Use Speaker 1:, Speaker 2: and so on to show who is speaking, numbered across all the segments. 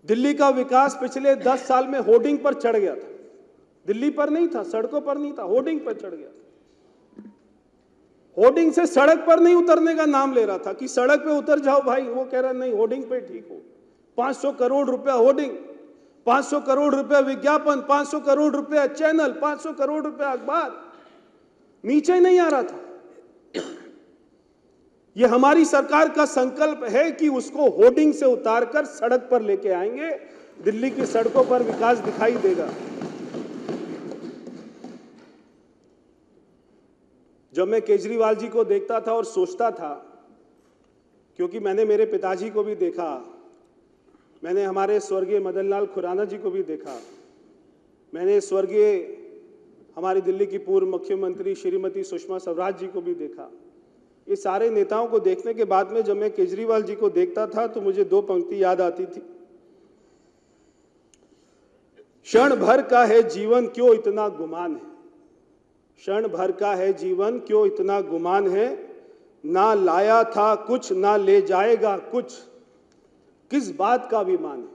Speaker 1: दिल्ली का विकास पिछले 10 साल में होर्डिंग पर चढ़ गया था। दिल्ली पर नहीं था, सड़कों पर नहीं था, होर्डिंग पर चढ़ गया था। होर्डिंग से सड़क पर नहीं उतरने का नाम ले रहा था कि सड़क पे उतर जाओ भाई, वो कह रहा नहीं होर्डिंग पे ठीक हो। 500 करोड़ रुपया होर्डिंग, 500 करोड़ रुपया विज्ञापन, 500 करोड़ रुपया चैनल, 500 करोड़ रुपया अखबार, नीचे नहीं आ रहा था। ये हमारी सरकार का संकल्प है कि उसको होर्डिंग से उतारकर सड़क पर लेके आएंगे। दिल्ली की सड़कों पर विकास दिखाई देगा। जब मैं केजरीवाल जी को देखता था और सोचता था, क्योंकि मैंने मेरे पिताजी को भी देखा, मैंने हमारे स्वर्गीय मदन लाल खुराना जी को भी देखा, मैंने स्वर्गीय हमारी दिल्ली की पूर्व मुख्यमंत्री श्रीमती सुषमा स्वराज जी को भी देखा। ये सारे नेताओं को देखने के बाद में जब मैं केजरीवाल जी को देखता था तो मुझे दो पंक्ति याद आती थी। क्षण भर का है जीवन क्यों इतना गुमान है, क्षण भर का है जीवन क्यों इतना गुमान है, ना लाया था कुछ ना ले जाएगा कुछ, किस बात का अभिमान है।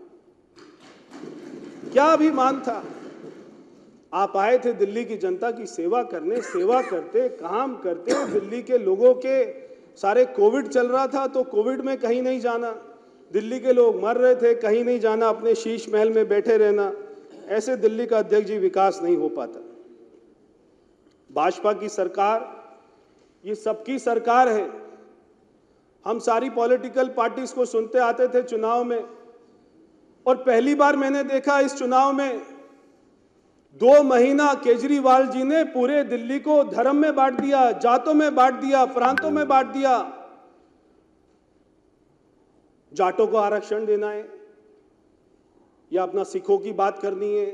Speaker 1: क्या अभिमान था? आप आए थे दिल्ली की जनता की सेवा करने, सेवा करते, काम करते। दिल्ली के लोगों के सारे कोविड चल रहा था तो कोविड में कहीं नहीं जाना, दिल्ली के लोग मर रहे थे, कहीं नहीं जाना, अपने शीश महल में बैठे रहना। ऐसे दिल्ली का अध्यक्ष जी विकास नहीं हो पाता। भाजपा की सरकार ये सबकी सरकार है। हम सारी पॉलिटिकल पार्टीज को सुनते आते थे चुनाव में, और पहली बार मैंने देखा इस चुनाव में 2 महीना केजरीवाल जी ने पूरे दिल्ली को धर्म में बांट दिया, जातों में बांट दिया, प्रांतों में बांट दिया। जाटों को आरक्षण देना है या अपना सिखों की बात करनी है,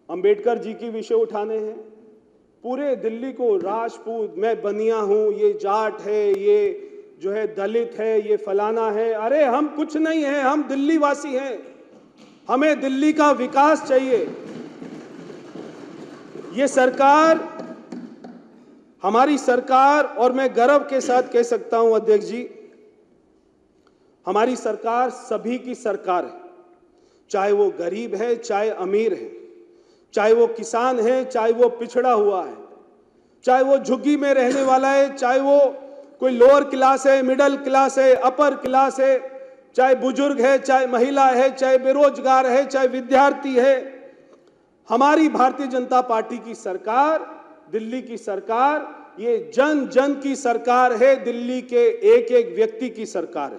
Speaker 1: अंबेडकर जी की विषय उठाने हैं। पूरे दिल्ली को राजपूत, मैं बनिया हूं, ये जाट है, ये जो है दलित है, ये फलाना है। अरे हम कुछ नहीं है, हम दिल्ली वासी हैं। हमें दिल्ली का विकास चाहिए। ये सरकार, हमारी सरकार, और मैं गर्व के साथ कह सकता हूं अध्यक्ष जी, हमारी सरकार सभी की सरकार है। चाहे वो गरीब है, चाहे अमीर है, चाहे वो किसान है, चाहे वो पिछड़ा हुआ है, चाहे वो झुग्गी में रहने वाला है, चाहे वो कोई लोअर क्लास है, मिडिल क्लास है, अपर क्लास है, चाहे बुजुर्ग है, चाहे महिला है, चाहे बेरोजगार है, चाहे विद्यार्थी है। हमारी भारतीय जनता पार्टी की सरकार, दिल्ली की सरकार, ये जन जन की सरकार है, दिल्ली के एक एक व्यक्ति की सरकार है।